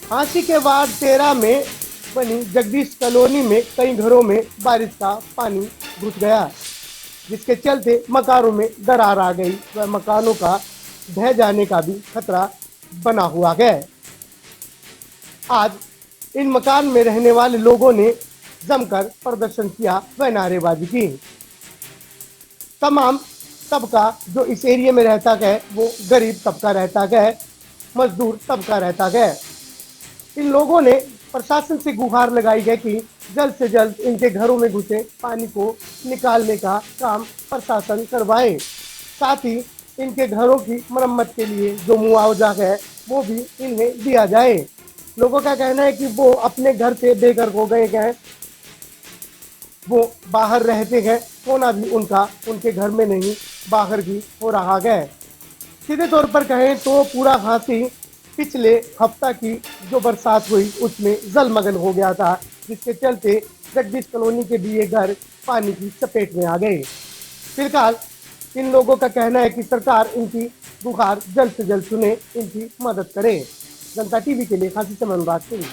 फांसी के बाद 13 में बनी जगदीश कॉलोनी में कई घरों में बारिश का पानी घुस गया, जिसके चलते मकानों में दरार आ गई व मकानों का ढह जाने का भी खतरा बना हुआ है। आज इन मकान में रहने वाले लोगों ने जमकर प्रदर्शन किया व नारेबाजी की। तमाम तबका जो इस एरिया में रहता है वो गरीब तबका रहता है, मजदूर तबका रहता है। इन लोगों ने प्रशासन से गुहार लगाई है कि जल्द से जल्द इनके घरों में घुसे पानी को निकालने का काम प्रशासन करवाए। साथ ही इनके घरों की मरम्मत के लिए जो मुआवजा है वो भी इन्हें दिया जाए। लोगों का कहना है कि वो अपने घर से बेघर हो गए हैं, वो बाहर रहते हैं, सोना भी उनका उनके घर में नहीं बाहर भी हो रहा है। सीधे तौर पर कहें तो पूरा घासी पिछले हफ्ता की जो बरसात हुई उसमें जलमग्न हो गया था, जिसके चलते जगदीश कॉलोनी के भी ये घर पानी की चपेट में आ गए। फिलहाल इन लोगों का कहना है कि सरकार इनकी गुहार जल्द से जल्द सुने, इनकी मदद करे। जनता टीवी के लिए घासी से अनुराग सिंह।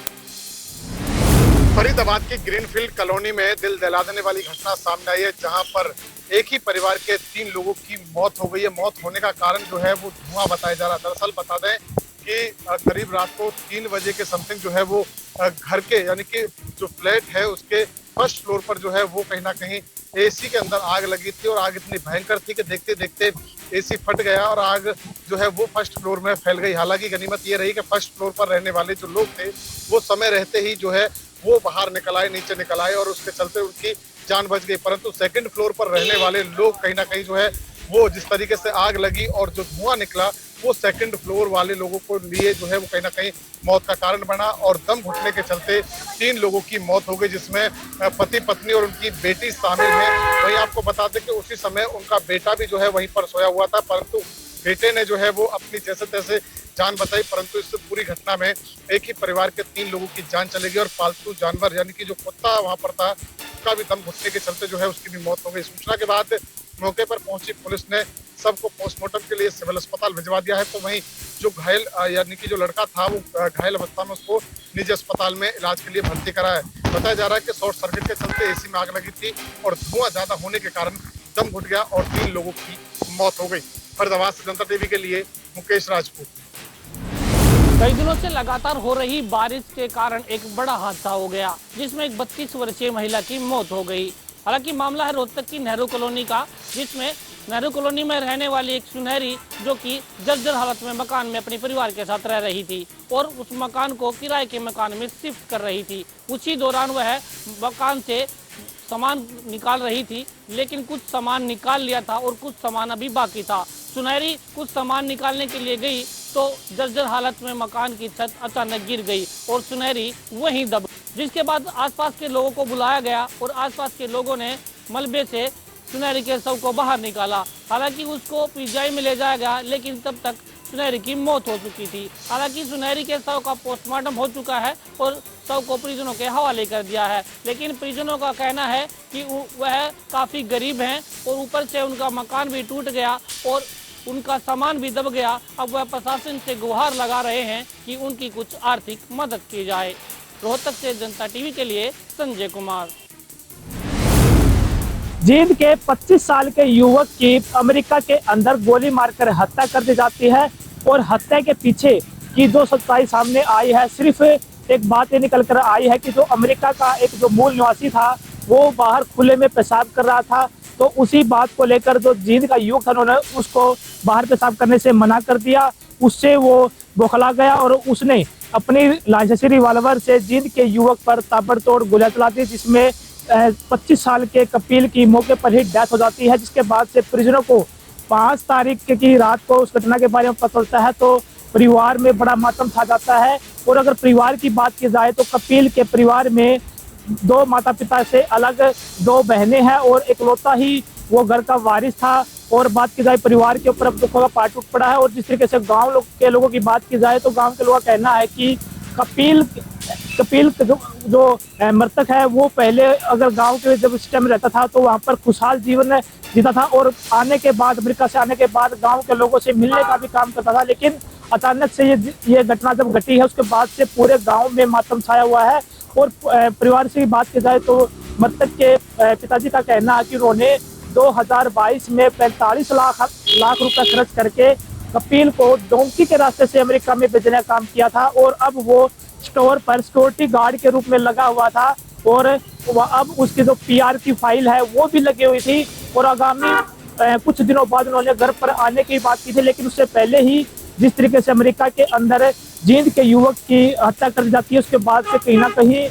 फरीदाबाद की ग्रीनफील्ड कॉलोनी में दिल दहला देने वाली घटना सामने आई है, जहां पर एक ही परिवार के 3 लोगों की मौत हो गई है। मौत होने का कारण जो है वो धुआं बताया जा रहा है। दरअसल बता दें कि करीब रात को 3 बजे के समथिंग जो है वो घर के यानी कि जो फ्लैट है उसके फर्स्ट फ्लोर पर जो है वो कहीं ना कहीं एसी के अंदर आग लगी थी और आग इतनी भयंकर थी कि देखते देखते एसी फट गया और आग जो है वो फर्स्ट फ्लोर में फैल गई। हालांकि गनीमत ये रही कि फर्स्ट फ्लोर पर रहने वाले जो लोग थे वो समय रहते ही जो है वो बाहर निकल आए, नीचे निकल आए और उसके चलते उनकी जान बच गई। परंतु सेकंड फ्लोर पर रहने वाले लोग कहीं ना कहीं जो है वो जिस तरीके से आग लगी और जो धुआं निकला वो सेकंड फ्लोर वाले लोगों को लिए जो है वो कहीं ना कहीं मौत का कारण बना और दम घुटने के चलते 3 लोगों की मौत हो गई, जिसमें पति पत्नी और उनकी बेटी शामिल है। वहीं आपको बता दें कि उसी समय उनका बेटा भी जो है वहीं पर सोया हुआ था, परंतु बेटे ने जो है वो अपनी जैसे तैसे जान बचाई। परंतु इस पूरी घटना में एक ही परिवार के 3 लोगों की जान चली गई और पालतू जानवर यानी कि जो कुत्ता वहां पर था उसका भी दम घुटने के चलते जो है उसकी भी मौत हो गई। सूचना के बाद मौके पर पहुंची पुलिस ने सबको पोस्टमार्टम के लिए सिविल अस्पताल भिजवा दिया है। तो वहीं जो घायल यानी कि जो लड़का था वो घायल अवस्था में उसको निजी अस्पताल में इलाज के लिए भर्ती करा है। बताया जा रहा है कि शॉर्ट सर्किट के चलते एसी में आग लगी थी और धुआं ज्यादा होने के कारण दम घुट गया और 3 लोगों की मौत हो गई। फरीदाबाद से जनता टीवी के लिए मुकेश राजपूत। कई दिनों से लगातार हो रही बारिश के कारण एक बड़ा हादसा हो गया, जिसमें एक 32 वर्षीय महिला की मौत हो गई। हालांकि मामला है रोहतक की नेहरू कॉलोनी का, जिसमें नेहरू कॉलोनी में रहने वाली एक सुनहरी जो कि जर्जर हालत में मकान में अपने परिवार के साथ रह रही थी और उस मकान को किराए के मकान में शिफ्ट कर रही थी। उसी दौरान वह मकान से सामान निकाल रही थी, लेकिन कुछ सामान निकाल लिया था और कुछ सामान अभी बाकी था। सुनहरी कुछ सामान निकालने के लिए गई तो जर्जर हालत में मकान की छत अचानक गिर गई और सुनहरी वहीं दब, जिसके बाद आसपास के लोगों को बुलाया गया और आसपास के लोगों ने मलबे से सुनहरी के शव को बाहर निकाला। हालांकि उसको पीजीआई में ले जाया गया, लेकिन तब तक सुनहरी की मौत हो चुकी थी। हालांकि सुनहरी के शव का पोस्टमार्टम हो चुका है और शव को परिजनों के हवाले कर दिया है, लेकिन परिजनों का कहना है कि वह काफ़ी गरीब हैं और ऊपर से उनका मकान भी टूट गया और उनका सामान भी दब गया। अब वह प्रशासन से गुहार लगा रहे हैं कि उनकी कुछ आर्थिक मदद की जाए। रोहतक से जनता टीवी के लिए संजय कुमार। जींद के 25 साल के युवक की अमेरिका के अंदर गोली मारकर हत्या कर दी जाती है और हत्या के पीछे की जो सच्चाई सामने आई है, सिर्फ एक बात ये निकल कर आई है कि जो अमेरिका का एक जो मूल निवासी था वो बाहर खुले में पेशाब कर रहा था, तो उसी बात को लेकर जो जींद का युवक था उन्होंने उसको बाहर पेशाब करने से मना कर दिया। उससे वो बौखला गया और उसने अपनी लाइसेंसी रिवाल्वर से जींद के युवक पर ताबड़तोड़ गोलियां चला दी, जिसमें 25 साल के कपिल की मौके पर ही डेथ हो जाती है। जिसके बाद से परिजनों को 5 तारीख की रात को उस घटना के बारे में पता चलता है तो परिवार में बड़ा मातम छा जाता है। और अगर परिवार की बात की जाए तो कपिल के परिवार में 2 माता पिता से अलग 2 बहनें हैं और इकलौता ही वो घर का वारिस था। और बात की जाए परिवार के ऊपर अब दुखों का पहाड़ टूट पड़ा है। और जिस तरीके से गाँव के लोगों की बात की जाए तो गाँव के लोगों का कहना है कि कपिल जो मृतक है वो पहले अगर गांव के जब सिस्टम में रहता था तो वहां पर खुशहाल जीवन जीता था और आने के बाद अमेरिका से आने के बाद गांव के लोगों से मिलने का भी काम करता था। लेकिन अचानक से ये घटना जब घटी है उसके बाद से पूरे गांव में मातम छाया हुआ है। और परिवार से बात की जाए तो मृतक के पिताजी का कहना है कि उन्होंने 2022 में 45 लाख रुपए खर्च करके कपिल को डोंकी के रास्ते से अमेरिका में भेजने का काम किया था और अब वो स्टोर पर सिक्योरिटी गार्ड के रूप में लगा हुआ था और अब उसकी जो पीआर की फाइल है वो भी लगी हुई थी और आगामी कुछ दिनों बाद उन्होंने घर पर आने की बात की थी। लेकिन उससे पहले ही जिस तरीके से अमेरिका के अंदर जींद के युवक की हत्या कर दी जाती है उसके बाद से कहीं ना कहीं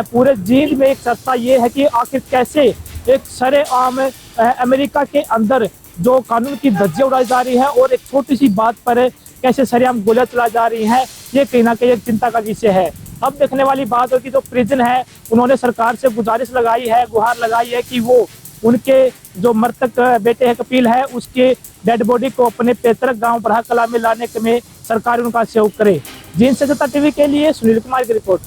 पूरे जींद में एक चर्चा ये है कि आखिर कैसे एक सरेआम अमेरिका के अंदर जो कानून की धज्जियां उड़ाई जा रही है और एक छोटी सी बात पर कैसे सरेआम गोलियां चलाई जा रही हैं, ये कहीं ना कहीं एक चिंता का विषय है। अब देखने वाली बात है कि जो प्रिजन है उन्होंने सरकार से गुजारिश लगाई है, गुहार लगाई है कि वो उनके जो मृतक बेटे है कपिल है उसके डेड बॉडी को अपने पैतृक गांव बरहा कला में लाने में सरकार उनका सहयोग करे। जींद से जनता टीवी के लिए सुनील कुमार की रिपोर्ट।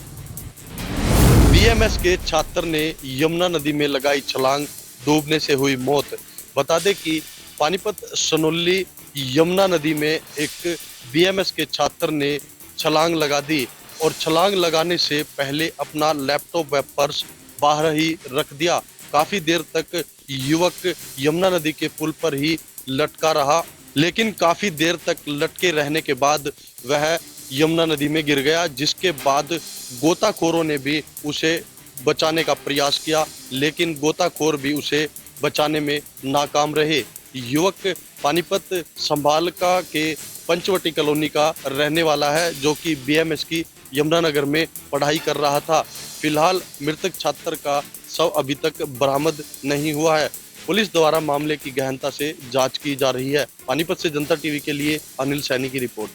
बीएमएस के छात्र ने यमुना नदी में लगाई छलांग, डूबने से हुई मौत। बता दें कि पानीपत सनोली यमुना नदी में एक बीएमएस के छात्र ने छलांग लगा दी और छलांग लगाने से पहले अपना लैपटॉप व पर्स बाहर ही रख दिया। काफी देर तक युवक यमुना नदी के पुल पर ही लटका रहा, लेकिन काफी देर तक लटके रहने के बाद वह यमुना नदी में गिर गया, जिसके बाद गोताखोरों ने भी उसे बचाने का प्रयास किया, लेकिन गोताखोर भी उसे बचाने में नाकाम रहे। युवक पानीपत संभालका के पंचवटी कॉलोनी का रहने वाला है, जो कि बीएमएस की यमुनानगर में पढ़ाई कर रहा था। फिलहाल मृतक छात्र का शव अभी तक बरामद नहीं हुआ है। पुलिस द्वारा मामले की गहनता से जांच की जा रही है। पानीपत से जनता टीवी के लिए अनिल सैनी की रिपोर्ट।